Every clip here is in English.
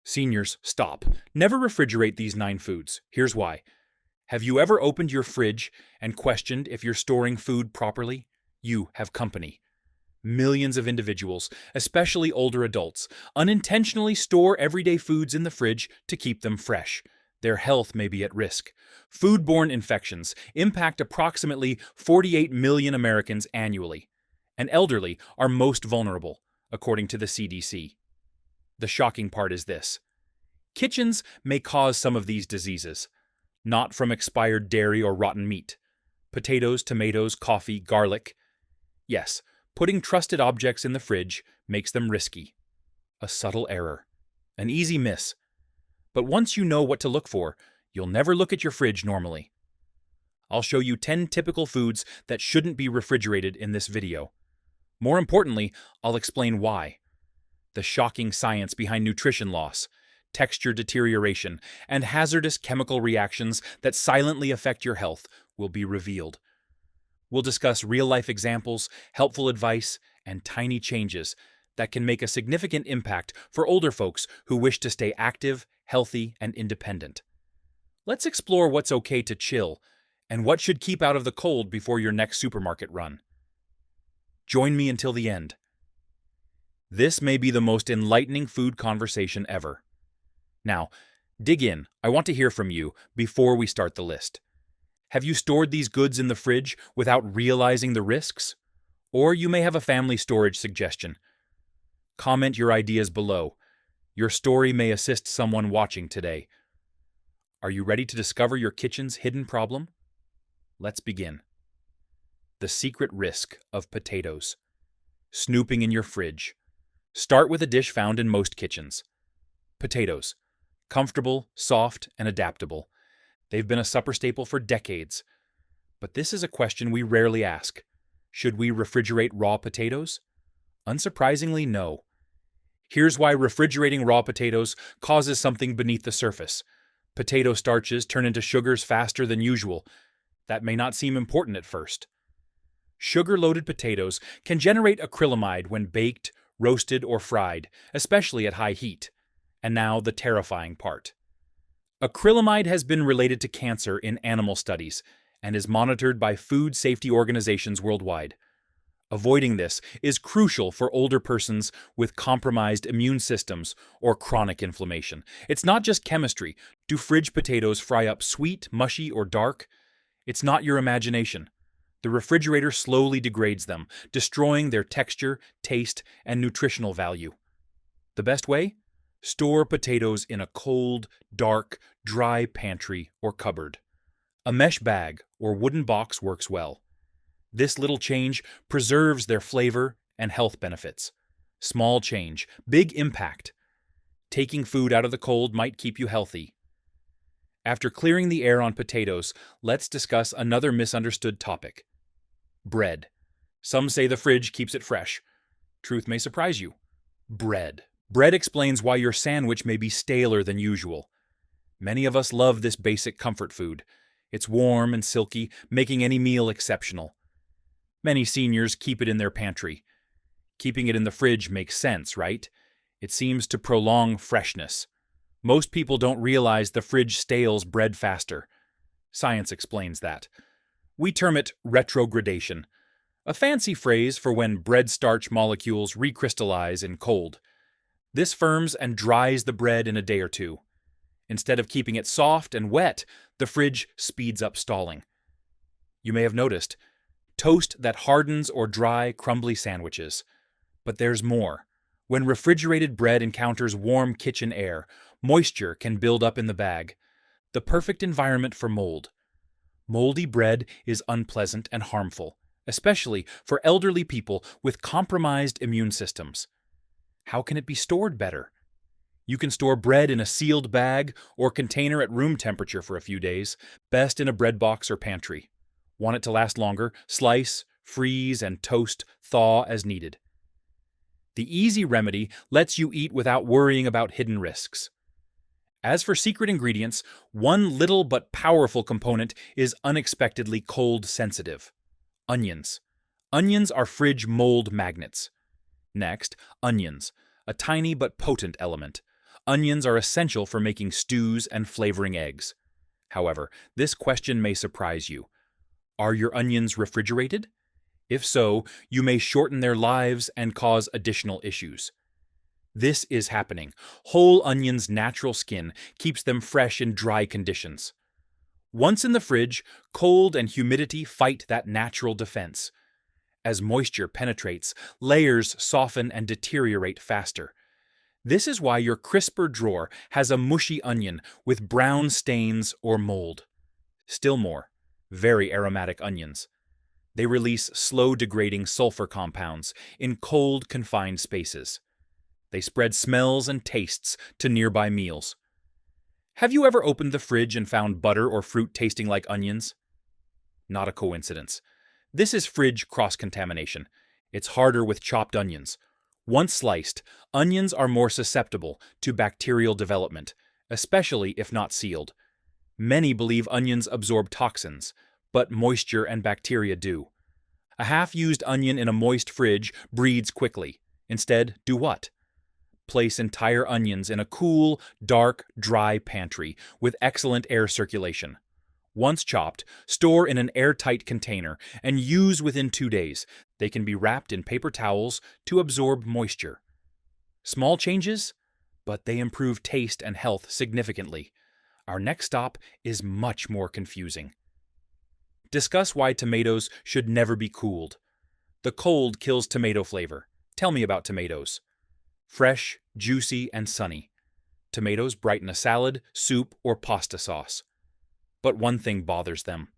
Seniors, stop. Never refrigerate these 9 foods. Here's why. Have you ever opened your fridge and questioned if you're storing food properly? You have company. Millions of individuals, especially older adults, unintentionally store everyday foods in the fridge to keep them fresh. Their health may be at risk. Foodborne infections impact approximately 48 million Americans annually, and elderly are most vulnerable, according to the CDC. The shocking part is this. Kitchens may cause some of these diseases, not from expired dairy or rotten meat. Potatoes, tomatoes, coffee, garlic. Yes, putting trusted objects in the fridge makes them risky. A subtle error. An easy miss. But once you know what to look for, you'll never look at your fridge normally. I'll show you 10 typical foods that shouldn't be refrigerated in this video. More importantly, I'll explain why. The shocking science behind nutrition loss, texture deterioration, and hazardous chemical reactions that silently affect your health will be revealed. We'll discuss real-life examples, helpful advice, and tiny changes that can make a significant impact for older folks who wish to stay active, healthy, and independent. Let's explore what's okay to chill and what should keep out of the cold before your next supermarket run. Join me until the end. This may be the most enlightening food conversation ever. Now, dig in. I want to hear from you before we start the list. Have you stored these goods in the fridge without realizing the risks? Or you may have a family storage suggestion. Comment your ideas below. Your story may assist someone watching today. Are you ready to discover your kitchen's hidden problem? Let's begin. The secret risk of potatoes. Snooping in your fridge. Start with a dish found in most kitchens. Potatoes. Comfortable, soft, and adaptable. They've been a supper staple for decades. But this is a question we rarely ask. Should we refrigerate raw potatoes? Unsurprisingly, no. Here's why refrigerating raw potatoes causes something beneath the surface. Potato starches turn into sugars faster than usual. That may not seem important at first. Sugar-loaded potatoes can generate acrylamide when baked, roasted, or fried, especially at high heat. And now the terrifying part. Acrylamide has been related to cancer in animal studies and is monitored by food safety organizations worldwide. Avoiding this is crucial for older persons with compromised immune systems or chronic inflammation. It's not just chemistry. Do fridge potatoes fry up sweet, mushy, or dark? It's not your imagination. The refrigerator slowly degrades them, destroying their texture, taste, and nutritional value. The best way? Store potatoes in a cold, dark, dry pantry or cupboard. A mesh bag or wooden box works well. This little change preserves their flavor and health benefits. Small change, big impact. Taking food out of the cold might keep you healthy. After clearing the air on potatoes, let's discuss another misunderstood topic. Bread. Some say the fridge keeps it fresh. Truth may surprise you. Bread. Bread explains why your sandwich may be staler than usual. Many of us love this basic comfort food. It's warm and silky, making any meal exceptional. Many seniors keep it in their pantry. Keeping it in the fridge makes sense, right? It seems to prolong freshness. Most people don't realize the fridge stales bread faster. Science explains that. We term it retrogradation, a fancy phrase for when bread starch molecules recrystallize in cold. This firms and dries the bread in a day or two. Instead of keeping it soft and wet, the fridge speeds up stalling. You may have noticed, toast that hardens or dry, crumbly sandwiches. But there's more. When refrigerated bread encounters warm kitchen air, moisture can build up in the bag. The perfect environment for mold. Moldy bread is unpleasant and harmful, especially for elderly people with compromised immune systems. How can it be stored better? You can store bread in a sealed bag or container at room temperature for a few days, best in a bread box or pantry. Want it to last longer? Slice, freeze, and toast, thaw as needed. The easy remedy lets you eat without worrying about hidden risks. As for secret ingredients, one little but powerful component is unexpectedly cold sensitive. Onions. Onions are fridge mold magnets. Next, onions, a tiny but potent element. onions are essential for making stews and flavoring eggs. However, this question may surprise you. Are your onions refrigerated? If so, you may shorten their lives and cause additional issues. This is happening. Whole onions' natural skin keeps them fresh in dry conditions. Once in the fridge, cold and humidity fight that natural defense. As moisture penetrates, layers soften and deteriorate faster. This is why your crisper drawer has a mushy onion with brown stains or mold. Still more, very aromatic onions. They release slow-degrading sulfur compounds in cold, confined spaces. They spread smells and tastes to nearby meals. Have you ever opened the fridge and found butter or fruit tasting like onions? Not a coincidence. This is fridge cross-contamination. It's harder with chopped onions. Once sliced, onions are more susceptible to bacterial development, especially if not sealed. Many believe onions absorb toxins, but moisture and bacteria do. A half-used onion in a moist fridge breeds quickly. Instead, do what? Place entire onions in a cool, dark, dry pantry with excellent air circulation. Once chopped, store in an airtight container and use within 2 days. They can be wrapped in paper towels to absorb moisture. Small changes, but they improve taste and health significantly. Our next stop is much more confusing. Discuss why tomatoes should never be cooled. The cold kills tomato flavor. Tell me about tomatoes. Fresh, juicy, and sunny. Tomatoes brighten a salad, soup, or pasta sauce. But one thing bothers them.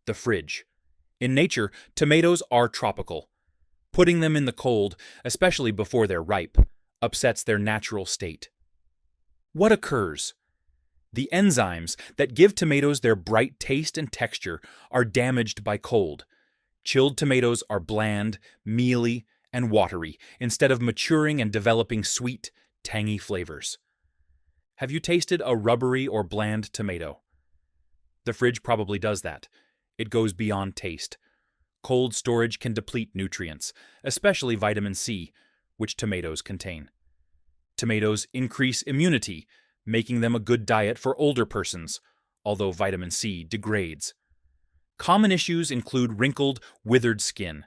The fridge. In nature, tomatoes are tropical. Putting them in the cold, especially before they're ripe, upsets their natural state. What occurs? The enzymes that give tomatoes their bright taste and texture are damaged by cold. Chilled tomatoes are bland, mealy, and watery, instead of maturing and developing sweet, tangy flavors. Have you tasted a rubbery or bland tomato? The fridge probably does that. It goes beyond taste. Cold storage can deplete nutrients, especially vitamin C, which tomatoes contain. Tomatoes increase immunity, making them a good diet for older persons, although vitamin C degrades. Common issues include wrinkled, withered skin.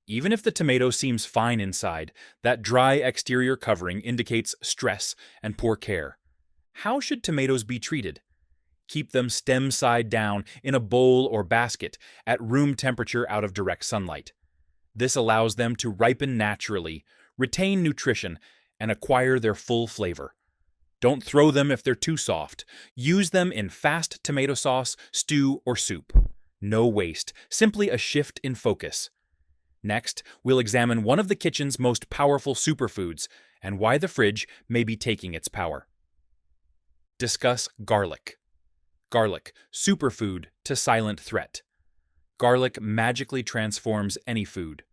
Even if the tomato seems fine inside, that dry exterior covering indicates stress and poor care. How should tomatoes be treated? Keep them stem side down in a bowl or basket at room temperature out of direct sunlight. This allows them to ripen naturally, retain nutrition, and acquire their full flavor. Don't throw them if they're too soft. Use them in fast tomato sauce, stew, or soup. No waste, simply a shift in focus. Next, we'll examine one of the kitchen's most powerful superfoods and why the fridge may be taking its power. Discuss garlic. Garlic, superfood to silent threat. Garlic magically transforms any food.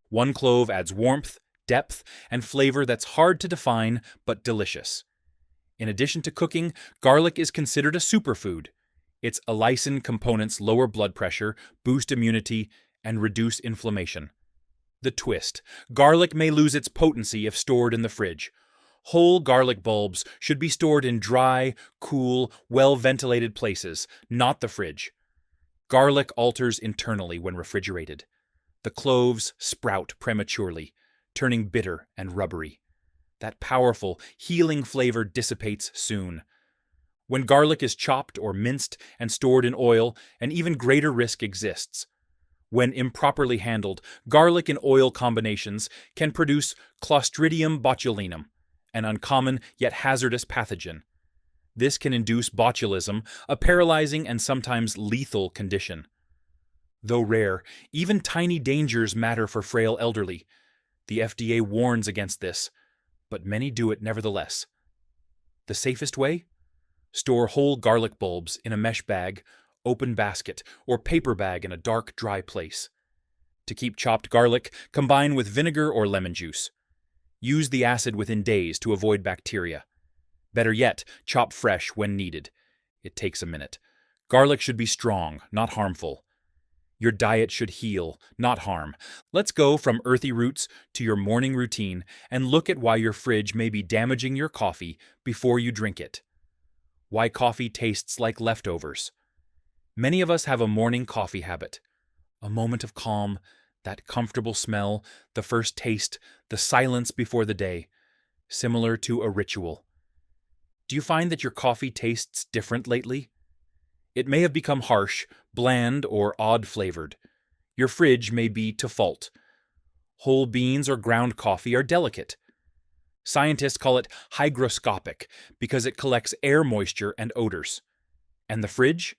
One clove adds warmth, depth, and flavor that's hard to define but delicious. In addition to cooking, garlic is considered a superfood. Its allicin components lower blood pressure, boost immunity, and reduce inflammation. The twist: garlic may lose its potency if stored in the fridge. Whole garlic bulbs should be stored in dry, cool, well-ventilated places, not the fridge. Garlic alters internally when refrigerated. The cloves sprout prematurely, turning bitter and rubbery. That powerful, healing flavor dissipates soon. When garlic is chopped or minced and stored in oil, an even greater risk exists. When improperly handled, garlic and oil combinations can produce Clostridium botulinum, an uncommon yet hazardous pathogen. This can induce botulism, a paralyzing and sometimes lethal condition. Though rare, even tiny dangers matter for frail elderly. The FDA warns against this, but many do it nevertheless. The safest way? Store whole garlic bulbs in a mesh bag, open basket, or paper bag in a dark, dry place. To keep chopped garlic, combine with vinegar or lemon juice. Use the acid within days to avoid bacteria. Better yet, chop fresh when needed. It takes a minute. Garlic should be strong, not harmful. Your diet should heal, not harm. Let's go from earthy roots to your morning routine and look at why your fridge may be damaging your coffee before you drink it. Why coffee tastes like leftovers. Many of us have a morning coffee habit. A moment of calm, that comfortable smell, the first taste, the silence before the day, similar to a ritual. Do you find that your coffee tastes different lately? It may have become harsh, bland, or odd-flavored. Your fridge may be to fault. Whole beans or ground coffee are delicate. Scientists call it hygroscopic because it collects air moisture and odors. And the fridge?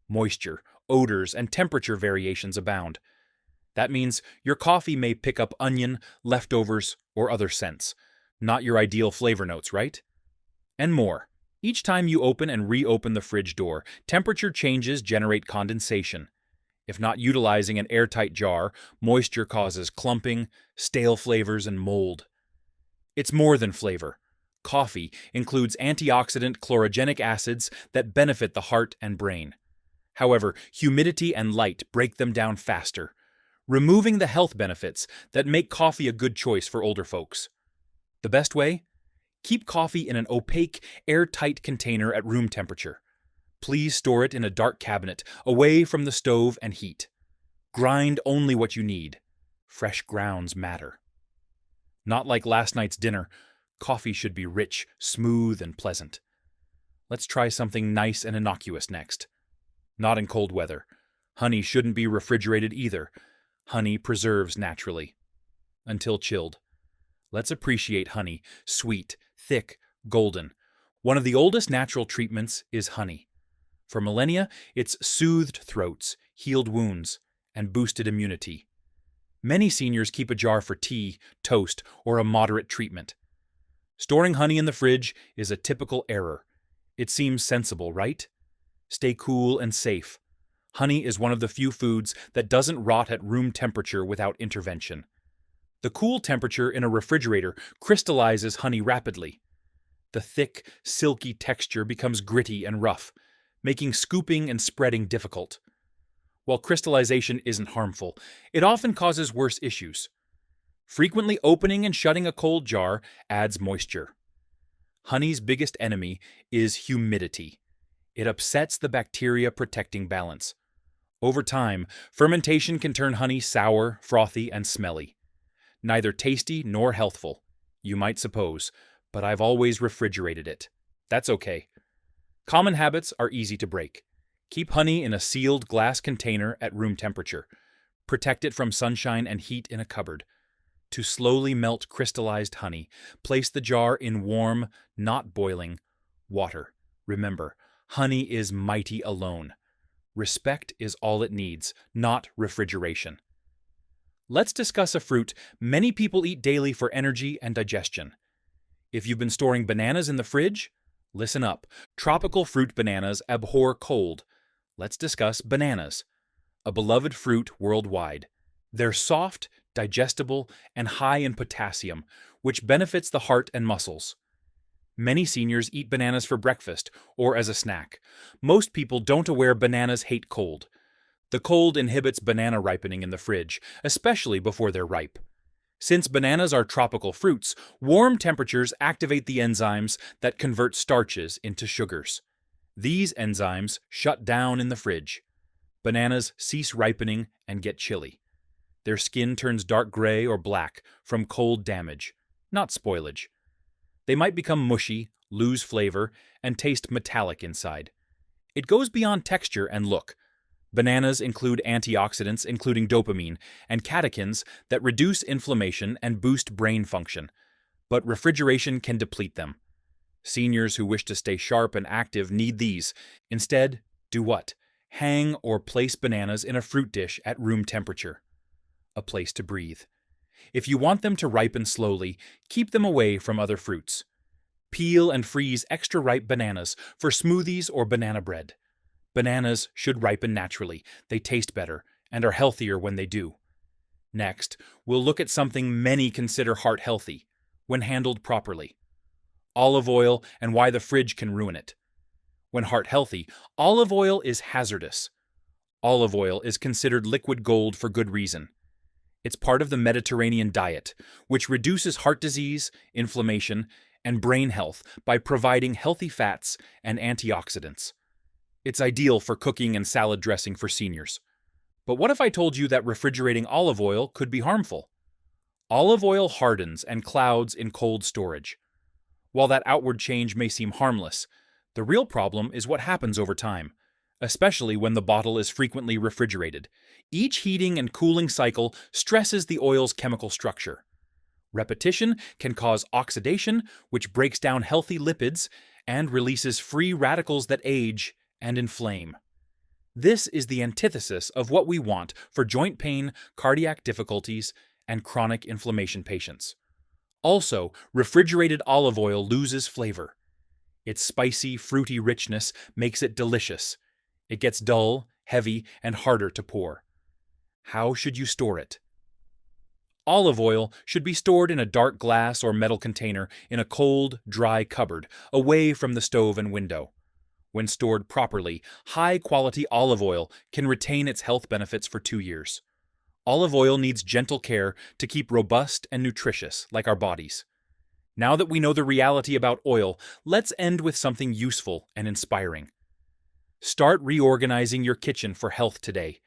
Moisture, odors, and temperature variations abound. That means your coffee may pick up onion, leftovers, or other scents. Not your ideal flavor notes, right? And more. Each time you open and reopen the fridge door, temperature changes generate condensation. If not utilizing an airtight jar, moisture causes clumping, stale flavors, and mold. It's more than flavor. Coffee includes antioxidant chlorogenic acids that benefit the heart and brain. However, humidity and light break them down faster, removing the health benefits that make coffee a good choice for older folks. The best way? Keep coffee in an opaque, airtight container at room temperature. Please store it in a dark cabinet, away from the stove and heat. Grind only what you need. Fresh grounds matter. Not like last night's dinner, coffee should be rich, smooth, and pleasant. Let's try something nice and innocuous next. Not in cold weather. Honey shouldn't be refrigerated either. Honey preserves naturally. Until chilled. Let's appreciate honey, sweet, thick, golden. One of the oldest natural treatments is honey. For millennia, it's soothed throats, healed wounds, and boosted immunity. Many seniors keep a jar for tea, toast, or a moderate treatment. Storing honey in the fridge is a typical error. It seems sensible, right? Stay cool and safe. Honey is one of the few foods that doesn't rot at room temperature without intervention. The cool temperature in a refrigerator crystallizes honey rapidly. The thick, silky texture becomes gritty and rough, making scooping and spreading difficult. While crystallization isn't harmful, it often causes worse issues. Frequently opening and shutting a cold jar adds moisture. Honey's biggest enemy is humidity. It upsets the bacteria-protecting balance. Over time, fermentation can turn honey sour, frothy, and smelly. Neither tasty nor healthful, you might suppose, but I've always refrigerated it. That's okay. Common habits are easy to break. Keep honey in a sealed glass container at room temperature. Protect it from sunshine and heat in a cupboard. To slowly melt crystallized honey, place the jar in warm, not boiling, water. Remember, honey is mighty alone. Respect is all it needs, not refrigeration. Let's discuss a fruit many people eat daily for energy and digestion. If you've been storing bananas in the fridge, listen up. Tropical fruit bananas abhor cold. Let's discuss bananas, a beloved fruit worldwide. They're soft, digestible, and high in potassium, which benefits the heart and muscles. Many seniors eat bananas for breakfast or as a snack. Most people don't aware bananas hate cold. The cold inhibits banana ripening in the fridge, especially before they're ripe. Since bananas are tropical fruits, warm temperatures activate the enzymes that convert starches into sugars. These enzymes shut down in the fridge. Bananas cease ripening and get chilly. Their skin turns dark gray or black from cold damage, not spoilage. They might become mushy, lose flavor, and taste metallic inside. It goes beyond texture and look. Bananas include antioxidants, including dopamine, and catechins that reduce inflammation and boost brain function. But refrigeration can deplete them. Seniors who wish to stay sharp and active need these. Instead, do what? Hang or place bananas in a fruit dish at room temperature. A place to breathe. If you want them to ripen slowly, keep them away from other fruits. Peel and freeze extra ripe bananas for smoothies or banana bread. Bananas should ripen naturally. They taste better and are healthier when they do. Next, we'll look at something many consider heart healthy when handled properly. Olive oil and why the fridge can ruin it. When heart healthy, olive oil is hazardous. Olive oil is considered liquid gold for good reason. It's part of the Mediterranean diet, which reduces heart disease, inflammation, and brain health by providing healthy fats and antioxidants. It's ideal for cooking and salad dressing for seniors. But what if I told you that refrigerating olive oil could be harmful? Olive oil hardens and clouds in cold storage. While that outward change may seem harmless, the real problem is what happens over time, especially when the bottle is frequently refrigerated. Each heating and cooling cycle stresses the oil's chemical structure. Repetition can cause oxidation, which breaks down healthy lipids and releases free radicals that age and inflame. This is the antithesis of what we want for joint pain, cardiac difficulties, and chronic inflammation patients. Also, refrigerated olive oil loses flavor. Its spicy, fruity richness makes it delicious. It gets dull, heavy, and harder to pour. How should you store it? Olive oil should be stored in a dark glass or metal container in a cold, dry cupboard, away from the stove and window. When stored properly, high-quality olive oil can retain its health benefits for 2 years. Olive oil needs gentle care to keep robust and nutritious, like our bodies. Now that we know the reality about oil, let's end with something useful and inspiring. Start reorganizing your kitchen for health today.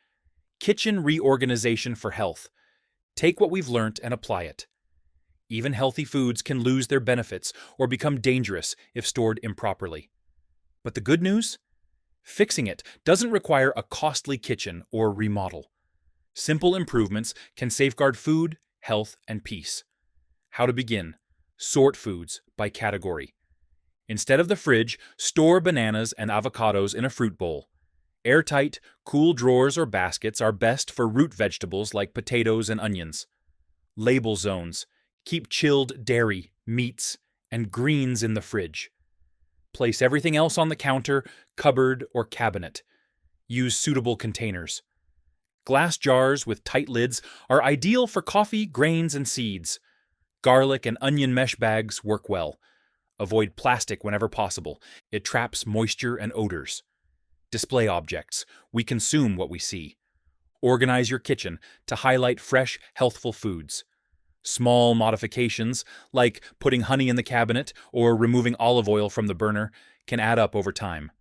Kitchen Reorganization for Health. Take what we've learned and apply it. Even healthy foods can lose their benefits or become dangerous if stored improperly. But the good news? Fixing it doesn't require a costly kitchen or remodel. Simple improvements can safeguard food, health, and peace. How to begin? Sort foods by category. Instead of the fridge, store bananas and avocados in a fruit bowl. Airtight, cool drawers or baskets are best for root vegetables like potatoes and onions. Label zones. Keep chilled dairy, meats, and greens in the fridge. Place everything else on the counter, cupboard, or cabinet. Use suitable containers. Glass jars with tight lids are ideal for coffee, grains, and seeds. Garlic and onion mesh bags work well. Avoid plastic whenever possible. It traps moisture and odors. Display objects. We consume what we see. Organize your kitchen to highlight fresh, healthful foods. Small modifications, like putting honey in the cabinet or removing olive oil from the burner, can add up over time.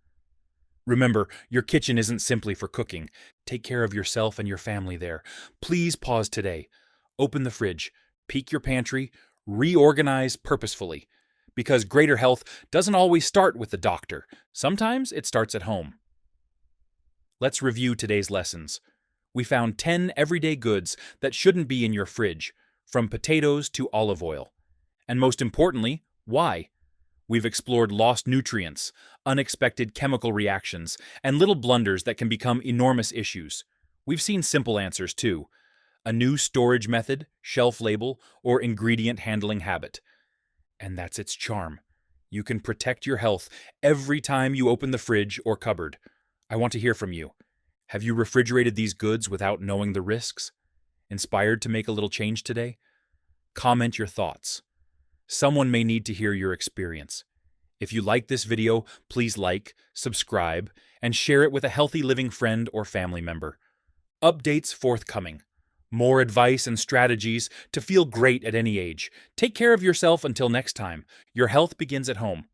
Remember, your kitchen isn't simply for cooking. Take care of yourself and your family there. Please pause today. Open the fridge, peek your pantry, reorganize purposefully. Because greater health doesn't always start with the doctor. Sometimes it starts at home. Let's review today's lessons. We found 10 everyday goods that shouldn't be in your fridge, from potatoes to olive oil. And most importantly, why? We've explored lost nutrients, unexpected chemical reactions, and little blunders that can become enormous issues. We've seen simple answers too. A new storage method, shelf label, or ingredient handling habit. And that's its charm. You can protect your health every time you open the fridge or cupboard. I want to hear from you. Have you refrigerated these goods without knowing the risks? Inspired to make a little change today? Comment your thoughts. Someone may need to hear your experience. If you like this video, please like, subscribe, and share it with a healthy living friend or family member. Updates forthcoming. More advice and strategies to feel great at any age. Take care of yourself until next time. Your health begins at home.